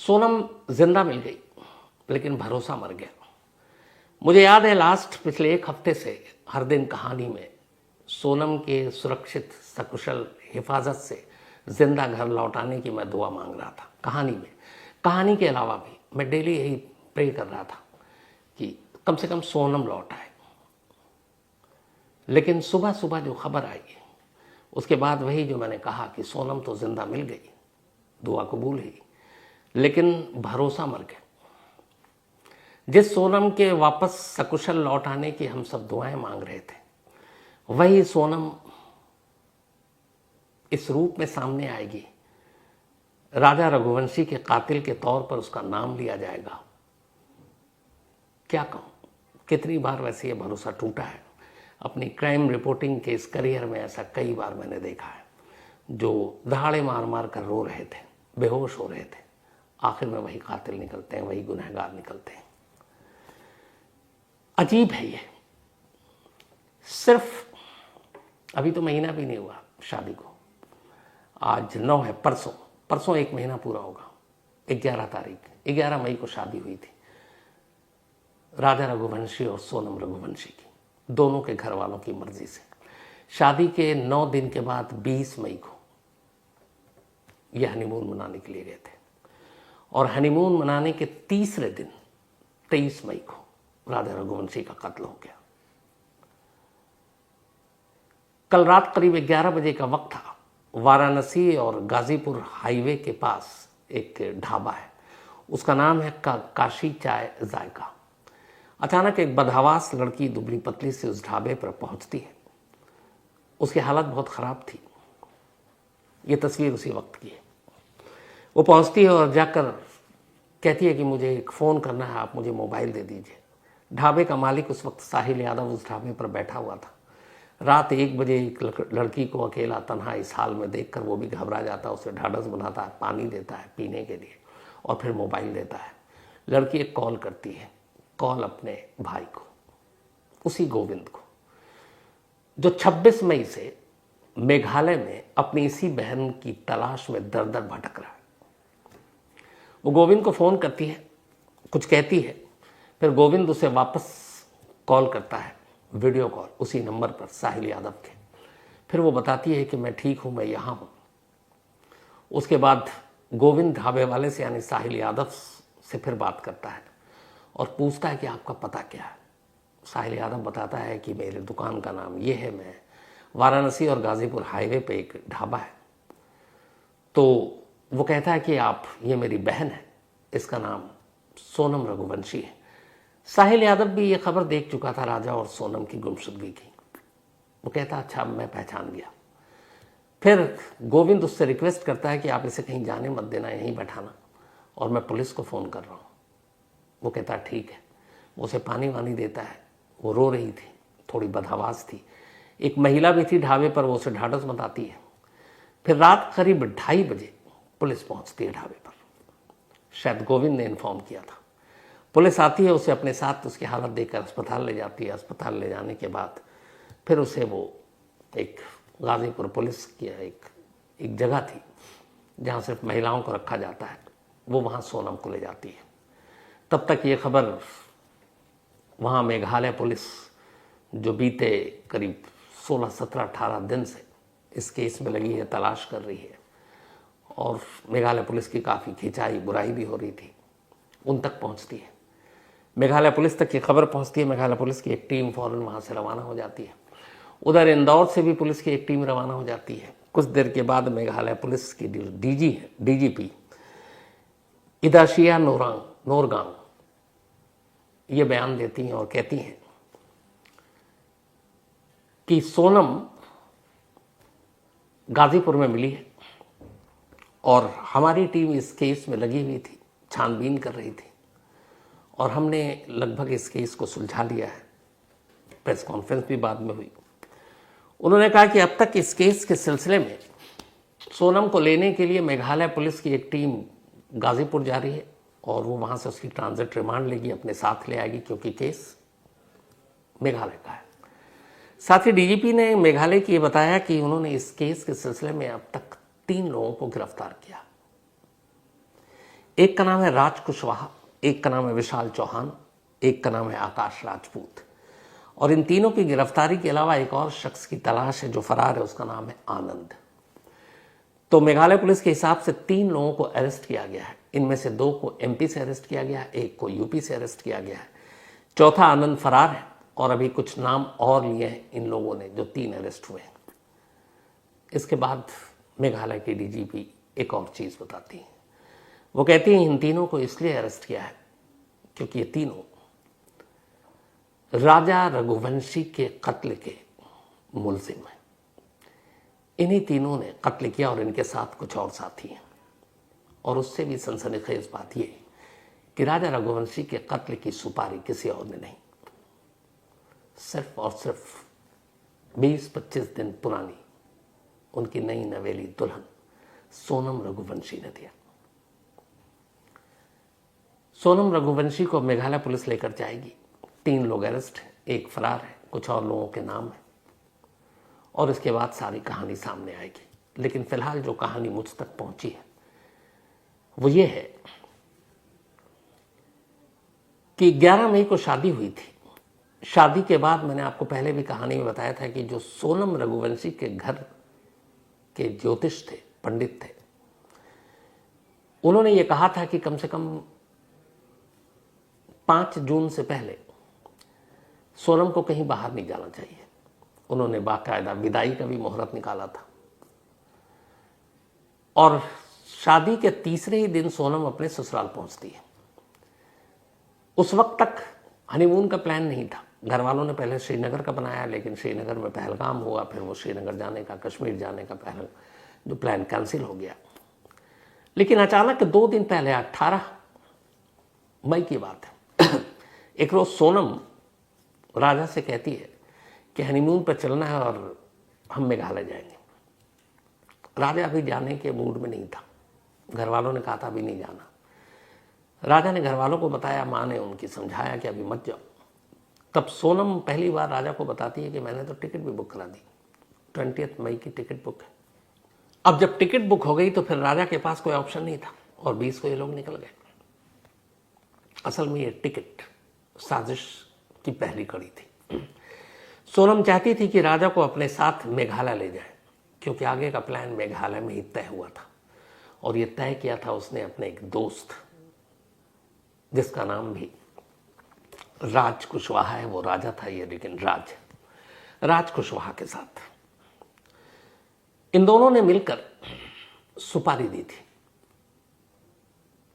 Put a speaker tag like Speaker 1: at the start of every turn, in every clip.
Speaker 1: सोनम जिंदा मिल गई लेकिन भरोसा मर गया। मुझे याद है पिछले एक हफ्ते से हर दिन कहानी में सोनम के सुरक्षित सकुशल हिफाजत से जिंदा घर लौटाने की मैं दुआ मांग रहा था। कहानी के अलावा भी मैं डेली यही प्रे कर रहा था कि कम से कम सोनम लौट आए। लेकिन सुबह सुबह जो खबर आई उसके बाद वही जो मैंने कहा कि सोनम तो जिंदा मिल गई, दुआ कबूल हुई, लेकिन भरोसा मर गया। जिस सोनम के वापस सकुशल लौट आने की हम सब दुआएं मांग रहे थे, वही सोनम इस रूप में सामने आएगी। राजा रघुवंशी के कातिल के तौर पर उसका नाम लिया जाएगा। क्या कहूं, कितनी बार वैसे ये भरोसा टूटा है। अपनी क्राइम रिपोर्टिंग के इस करियर में ऐसा कई बार मैंने देखा है, जो दहाड़े मार मार कर रो रहे थे, बेहोश हो रहे थे, आखिर में वही कातिल निकलते हैं, वही गुनहगार निकलते हैं। अजीब है ये। सिर्फ अभी तो महीना भी नहीं हुआ शादी को, आज 9 है, परसों 1 महीना पूरा होगा। 11 मई को शादी हुई थी राजा रघुवंशी और सोनम रघुवंशी की, दोनों के घर वालों की मर्जी से। शादी के 9 दिन के बाद 20 मई को यह हनीमून मनाने के लिए गए थे और हनीमून मनाने के तीसरे दिन 23 मई को राजा रघुवंशी का कत्ल हो गया। कल रात करीब 11 बजे का वक्त था। वाराणसी और गाजीपुर हाईवे के पास एक ढाबा है, उसका नाम है काशी चाय जायका। अचानक एक बदहवास लड़की दुबली पतली से उस ढाबे पर पहुंचती है। उसकी हालत बहुत खराब थी। ये तस्वीर उसी वक्त की है। वो पहुंचती है और जाकर कहती है कि मुझे एक फ़ोन करना है, आप मुझे मोबाइल दे दीजिए। ढाबे का मालिक उस वक्त साहिल यादव उस ढाबे पर बैठा हुआ था। रात 1 बजे एक लड़की को अकेला तन्हा इस हाल में देखकर वो भी घबरा जाता, उसे ढाढ़स बनाता है, पानी देता है पीने के लिए और फिर मोबाइल देता है। लड़की एक कॉल करती है, कॉल अपने भाई को, उसी गोविंद को, जो 26 मई से मेघालय में अपनी इसी बहन की तलाश में दर दर भटक रहा है। वो गोविंद को फ़ोन करती है, कुछ कहती है, फिर गोविंद उसे वापस कॉल करता है, वीडियो कॉल उसी नंबर पर साहिल यादव के। फिर वो बताती है कि मैं ठीक हूँ, मैं यहाँ हूँ। उसके बाद गोविंद ढाबे वाले से यानी साहिल यादव से फिर बात करता है और पूछता है कि आपका पता क्या है। साहिल यादव बताता है कि मेरे दुकान का नाम ये है, मैं वाराणसी और गाजीपुर हाईवे पे एक ढाबा है। तो वो कहता है कि आप, ये मेरी बहन है, इसका नाम सोनम रघुवंशी है। साहिल यादव भी ये खबर देख चुका था राजा और सोनम की गुमशुदगी की। वो कहता अच्छा मैं पहचान गया। फिर गोविंद उससे रिक्वेस्ट करता है कि आप इसे कहीं जाने मत देना, यहीं बैठाना, और मैं पुलिस को फ़ोन कर रहा हूँ। वो कहता ठीक है। वो उसे पानी वानी देता है। वो रो रही थी, थोड़ी बदहवास थी। एक महिला भी थी ढाबे पर, वो उसे ढाढ़स बताती है। फिर रात करीब 2:30 बजे पुलिस पहुंचती है ढाबे पर। शायद गोविंद ने इन्फॉर्म किया था। पुलिस आती है, उसे अपने साथ उसकी हालत देखकर अस्पताल ले जाती है। अस्पताल ले जाने के बाद फिर उसे वो एक गाजीपुर पुलिस की एक जगह थी जहाँ सिर्फ महिलाओं को रखा जाता है, वो वहाँ सोनम को ले जाती है। तब तक ये खबर वहाँ मेघालय पुलिस, जो बीते करीब 16, 17, 18 दिन से इस केस में लगी है, तलाश कर रही है, और मेघालय पुलिस की काफ़ी खिंचाई बुराई भी हो रही थी, उन तक पहुँचती है। मेघालय पुलिस तक ये खबर पहुँचती है। मेघालय पुलिस की एक टीम फ़ौरन वहाँ से रवाना हो जाती है। उधर इंदौर से भी पुलिस की एक टीम रवाना हो जाती है। कुछ देर के बाद मेघालय पुलिस की डीजीपी इदाशिया नोरगांग ये बयान देती हैं और कहती हैं कि सोनम गाजीपुर में मिली है और हमारी टीम इस केस में लगी हुई थी, छानबीन कर रही थी और हमने लगभग इस केस को सुलझा लिया है। प्रेस कॉन्फ्रेंस भी बाद में हुई। उन्होंने कहा कि अब तक इस केस के सिलसिले में सोनम को लेने के लिए मेघालय पुलिस की एक टीम गाजीपुर जा रही है और वो वहाँ से उसकी ट्रांजिट रिमांड लेगी, अपने साथ ले आएगी, क्योंकि केस मेघालय का है। साथ ही डीजीपी ने मेघालय की ये बताया कि उन्होंने इस केस के सिलसिले में अब तक 3 लोगों को गिरफ्तार किया। एक का नाम है राज कुशवाहा, एक का नाम है विशाल चौहान, एक का नाम है आकाश राजपूत। और इन तीनों की गिरफ्तारी के अलावा एक और शख्स की तलाश है जो फरार है, उसका नाम है आनंद। तो मेघालय पुलिस के हिसाब से 3 लोगों को अरेस्ट किया गया है। इनमें से 2 को एमपी से अरेस्ट किया गया है, एक को यूपी से अरेस्ट किया गया है। चौथा आनंद फरार है और अभी कुछ नाम और लिए हैं इन लोगों ने, जो 3 अरेस्ट हुए हैं। इसके बाद मेघालय के डीजीपी एक और चीज़ बताती हैं। वो कहती हैं इन तीनों को इसलिए अरेस्ट किया है क्योंकि ये तीनों राजा रघुवंशी के कत्ल के मुलजिम हैं। इन्हीं तीनों ने कत्ल किया और इनके साथ कुछ और साथी हैं। और उससे भी सनसनीखेज बात यह कि राजा रघुवंशी के कत्ल की सुपारी किसी और ने नहीं, सिर्फ और सिर्फ 20-25 दिन पुरानी उनकी नई नवेली दुल्हन सोनम रघुवंशी ने दिया। सोनम रघुवंशी को मेघालय पुलिस लेकर जाएगी। 3 लोग अरेस्ट हैं, एक फरार है, कुछ और लोगों के नाम हैं और इसके बाद सारी कहानी सामने आएगी। लेकिन फिलहाल जो कहानी मुझ तक पहुंची है वो ये है कि 11 मई को शादी हुई थी। शादी के बाद मैंने आपको पहले भी कहानी में बताया था कि जो सोनम रघुवंशी के घर के ज्योतिष थे, पंडित थे, उन्होंने ये कहा था कि कम से कम 5 जून से पहले सोनम को कहीं बाहर नहीं जाना चाहिए। उन्होंने बाकायदा विदाई का भी मुहूर्त निकाला था और शादी के तीसरे ही दिन सोनम अपने ससुराल पहुंचती है। उस वक्त तक हनीमून का प्लान नहीं था। घर वालों ने पहले श्रीनगर का बनाया, लेकिन श्रीनगर में पहलगाम हुआ, फिर वो श्रीनगर जाने का, कश्मीर जाने का पहले जो प्लान कैंसिल हो गया। लेकिन अचानक 2 दिन पहले 18 मई की बात है, एक रोज सोनम राजा से कहती है कि हनीमून पर चलना है और हम मेघालय जाएंगे। राजा अभी जाने के मूड में नहीं था, घर वालों ने कहा था अभी नहीं जाना। राजा ने घर वालों को बताया, माँ ने उनकी समझाया कि अभी मत जाओ। तब सोनम पहली बार राजा को बताती है कि मैंने तो टिकट भी बुक करा दी, 20 मई की टिकट बुक है। अब जब टिकट बुक हो गई तो फिर राजा के पास कोई ऑप्शन नहीं था और 20 को ये लोग निकल गए। असल में ये टिकट साजिश की पहली कड़ी थी। सोनम चाहती थी कि राजा को अपने साथ मेघालय ले जाए, क्योंकि आगे का प्लान मेघालय में ही तय हुआ था। और ये तय किया था उसने अपने एक दोस्त, जिसका नाम भी राज कुशवाहा है। वो राजा था ये, लेकिन राज कुशवाहा के साथ इन दोनों ने मिलकर सुपारी दी थी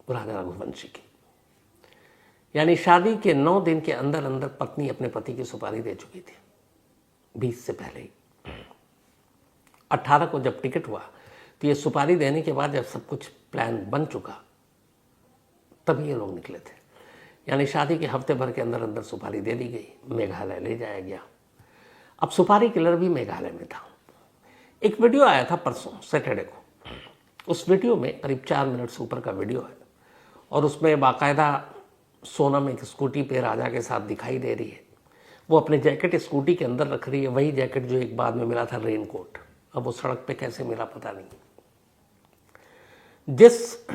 Speaker 1: राजा रघुवंशी की। यानी शादी के 9 दिन के अंदर अंदर पत्नी अपने पति की सुपारी दे चुकी थी, 20 से पहले ही। 18 को जब टिकट हुआ तो ये सुपारी देने के बाद जब सब कुछ प्लान बन चुका तब ये लोग निकले थे। यानी शादी के हफ्ते भर के अंदर अंदर सुपारी दे दी गई, मेघालय ले जाया गया। अब सुपारी किलर भी मेघालय में था। एक वीडियो आया था परसों सैटरडे को। उस वीडियो में करीब 4 मिनट से ऊपर का वीडियो है और उसमें बाकायदा सोनम एक स्कूटी पे राजा के साथ दिखाई दे रही है। वो अपने जैकेट स्कूटी के अंदर रख रही है, वही जैकेट जो एक बाद में मिला था रेनकोट। अब वो सड़क पे कैसे मिला पता नहीं। जिस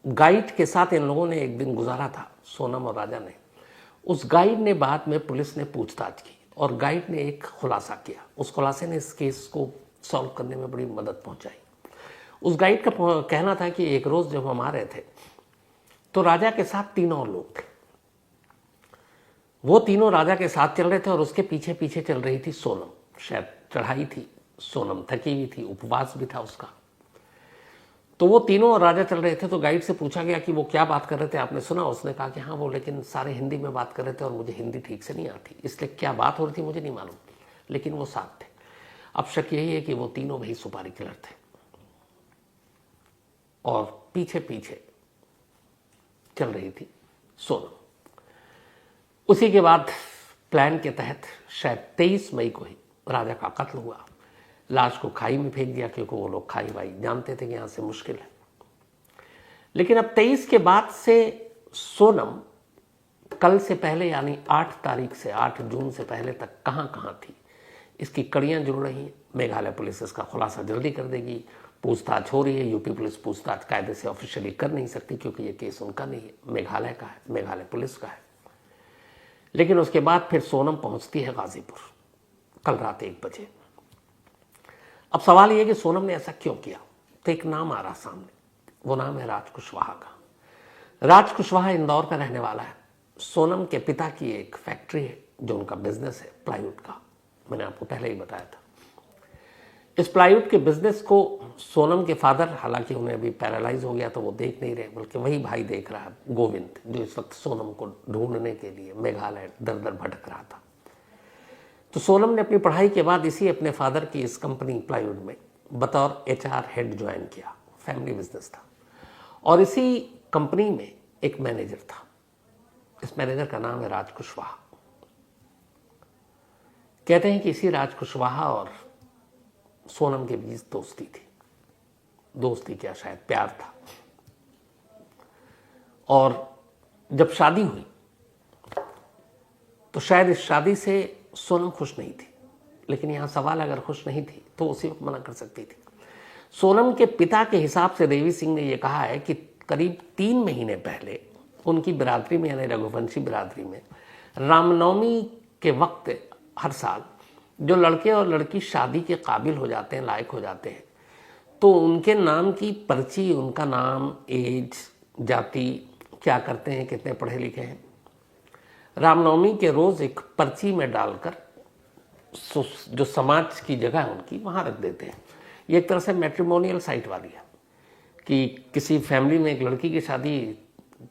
Speaker 1: गाइड के साथ इन लोगों ने एक दिन गुजारा था सोनम और राजा ने, उस गाइड ने बाद में पुलिस ने पूछताछ की और गाइड ने एक खुलासा किया। उस खुलासे ने इस केस को सॉल्व करने में बड़ी मदद पहुंचाई। उस गाइड का कहना था कि एक रोज जब हम आ रहे थे तो राजा के साथ 3 और लोग थे। वो तीनों राजा के साथ चल रहे थे और उसके पीछे पीछे चल रही थी सोनम। शायद चढ़ाई थी, सोनम थकी हुई थी, उपवास भी था उसका। तो वो तीनों और राजा चल रहे थे। तो गाइड से पूछा गया कि वो क्या बात कर रहे थे, आपने सुना? उसने कहा कि हाँ, वो लेकिन सारे हिंदी में बात कर रहे थे और मुझे हिंदी ठीक से नहीं आती, इसलिए क्या बात हो रही थी मुझे नहीं मालूम, लेकिन वो साथ थे। अब शक यही है कि वो तीनों भाई सुपारी किलर थे और पीछे पीछे चल रही थी सोनम। उसी के बाद प्लान के तहत शायद 23 मई को ही राजा का कत्ल हुआ। लाश को खाई में फेंक दिया, क्योंकि वो लोग खाई वाई जानते थे कि यहां से मुश्किल है। लेकिन अब 23 के बाद से सोनम कल से पहले यानी 8 तारीख से 8 जून से पहले तक कहां थी, इसकी कड़ियां जुड़ रही हैं। मेघालय पुलिस इसका खुलासा जल्दी कर देगी। पूछताछ हो रही है। यूपी पुलिस पूछताछ कायदे से ऑफिशियली कर नहीं सकती क्योंकि ये केस उनका नहीं है, मेघालय का है, मेघालय पुलिस का है। लेकिन उसके बाद फिर सोनम पहुंचती है गाजीपुर कल रात 1 बजे। अब सवाल यह कि सोनम ने ऐसा क्यों किया, तो एक नाम आ रहा सामने, वो नाम है राज कुशवाहा का। राज कुशवाहा इंदौर का रहने वाला है। सोनम के पिता की एक फैक्ट्री है जो उनका बिजनेस है प्लाईवुड का, मैंने आपको पहले ही बताया था। इस प्लाईवुड के बिजनेस को सोनम के फादर, हालांकि उन्हें अभी पैरालाइज हो गया तो वो देख नहीं रहे, बल्कि वही भाई देख रहा है, गोविंद, जो इस वक्त सोनम को ढूंढने के लिए मेघालय दर दर भटक रहा था। तो सोनम ने अपनी पढ़ाई के बाद इसी अपने फादर की इस कंपनी प्लाईवुड में बतौर HR हेड ज्वाइन किया। फैमिली बिजनेस था और इसी कंपनी में एक मैनेजर था। इस मैनेजर का नाम है राज कुशवाहा। कहते हैं कि इसी राज कुशवाहा और सोनम के बीच दोस्ती थी, दोस्ती क्या शायद प्यार था। और जब शादी हुई तो शायद इस शादी से सोनम खुश नहीं थी, लेकिन यहां सवाल अगर खुश नहीं थी तो उसी वक्त मना कर सकती थी। सोनम के पिता के हिसाब से देवी सिंह ने यह कहा है कि करीब 3 महीने पहले उनकी बिरादरी में, यानी रघुवंशी बिरादरी में, रामनवमी के वक्त हर साल जो लड़के और लड़की शादी के काबिल हो जाते हैं, लायक हो जाते हैं, तो उनके नाम की पर्ची, उनका नाम, एज, जाति, क्या करते हैं, कितने पढ़े लिखे हैं, रामनवमी के रोज एक पर्ची में डालकर जो समाज की जगह है उनकी वहां रख देते हैं। ये एक तरह से मैट्रिमोनियल साइट वाली है कि किसी फैमिली में एक लड़की की शादी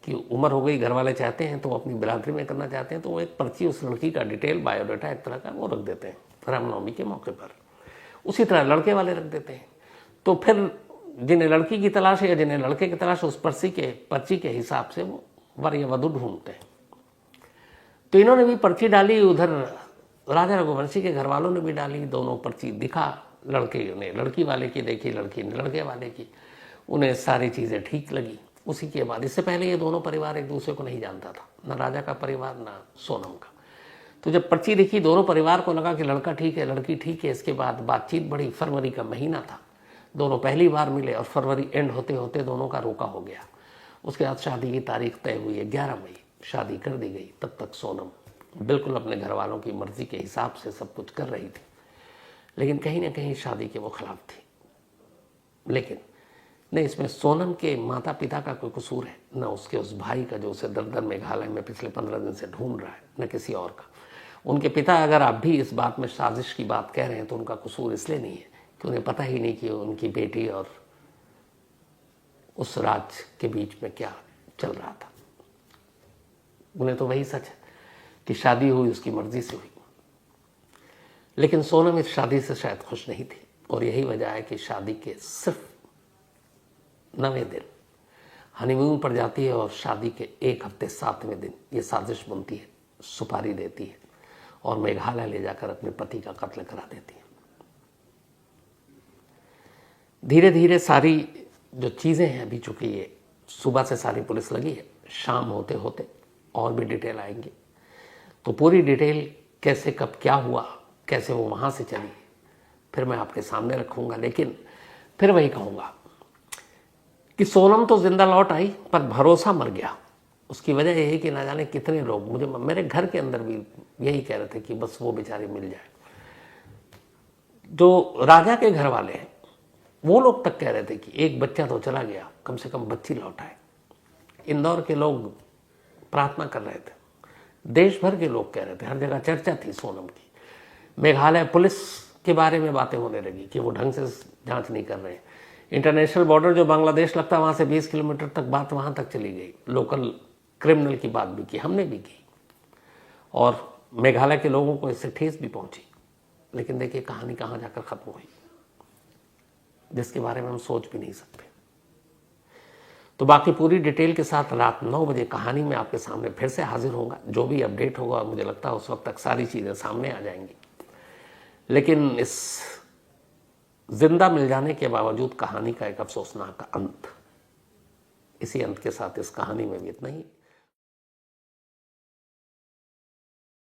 Speaker 1: की उम्र हो गई, घर वाले चाहते हैं तो वो अपनी बिरादरी में करना चाहते हैं, तो वो एक पर्ची उस लड़की का डिटेल, बायोडाटा एक तरह का वो रख देते हैं रामनवमी के मौके पर। उसी तरह लड़के वाले रख देते हैं। तो फिर जिन्हें लड़की की तलाश है या जिन्हें लड़के की तलाश है, उस पर्ची के हिसाब से वो वर या वधू ढूंढते हैं। तो इन्होंने भी पर्ची डाली, उधर राजा रघुवंशी के घर वालों ने भी डाली, दोनों पर्ची दिखा, लड़के ने लड़की वाले की देखी, लड़की ने लड़के वाले की, उन्हें सारी चीज़ें ठीक लगी। उसी के बाद, इससे पहले ये दोनों परिवार एक दूसरे को नहीं जानता था, ना राजा का परिवार ना सोनम का। तो जब पर्ची दिखी, दोनों परिवार को लगा कि लड़का ठीक है, लड़की ठीक है। इसके बाद बातचीत बढ़ी। फरवरी का महीना था, दोनों पहली बार मिले और फरवरी एंड होते होते दोनों का रोका हो गया। उसके बाद शादी की तारीख तय हुई है, 11 मई शादी कर दी गई। तब तक सोनम बिल्कुल अपने घर वालों की मर्जी के हिसाब से सब कुछ कर रही थी, लेकिन कहीं ना कहीं शादी के वो खिलाफ थी। लेकिन नहीं, इसमें सोनम के माता पिता का कोई कसूर है, न उसके उस भाई का जो उसे दर दर मेघालय में पिछले 15 दिन से ढूंढ रहा है, न किसी और का। उनके पिता अगर आप भी इस बात में साजिश की बात कह रहे हैं तो उनका कसूर इसलिए नहीं है कि उन्हें पता ही नहीं कि उनकी बेटी और उस राज के बीच में क्या चल रहा था। उन्हें तो वही सच है कि शादी हुई उसकी मर्जी से हुई। लेकिन सोनम इस शादी से शायद खुश नहीं थी और यही वजह है कि शादी के सिर्फ 9वें दिन हनीमून पर जाती है और शादी के 1 हफ्ते 7वें दिन ये साजिश बनती है, सुपारी देती है और मेघालय ले जाकर अपने पति का कत्ल करा देती है। धीरे धीरे सारी जो चीज़ें हैं, अभी चूंकि ये सुबह से सारी पुलिस लगी है, शाम होते होते और भी डिटेल आएंगी। तो पूरी डिटेल कैसे, कब, क्या हुआ, कैसे वो वहाँ से चली, फिर मैं आपके सामने रखूँगा। लेकिन फिर वही कहूँगा कि सोनम तो जिंदा लौट आई पर भरोसा मर गया। उसकी वजह यही कि ना जाने कितने लोग, मेरे घर के अंदर भी यही कह रहे थे कि बस वो बेचारी मिल जाए। जो राजा के घर वाले हैं वो लोग तक कह रहे थे कि एक बच्चा तो चला गया, कम से कम बच्ची लौट आए। इंदौर के लोग प्रार्थना कर रहे थे, देश भर के लोग कह रहे थे, हर जगह चर्चा थी सोनम की। मेघालय पुलिस के बारे में बातें होने लगी कि वो ढंग से जांच नहीं कर रहे हैं। इंटरनेशनल बॉर्डर जो बांग्लादेश लगता है वहाँ से 20 किलोमीटर तक बात वहाँ तक चली गई। लोकल क्रिमिनल की बात भी की, हमने भी की, और मेघालय के लोगों को इससे ठेस भी पहुंची। लेकिन देखिए कहानी कहाँ जाकर खत्म हुई, जिसके बारे में हम सोच भी नहीं सकते। तो बाकी पूरी डिटेल के साथ रात 9 बजे कहानी में आपके सामने फिर से हाजिर होगा। जो भी अपडेट होगा और मुझे लगता है उस वक्त तक सारी चीज़ें सामने आ जाएंगी। लेकिन इस जिंदा मिल जाने के बावजूद कहानी का एक अफसोसनाक अंत, इसी अंत के साथ इस कहानी में भी इतना ही।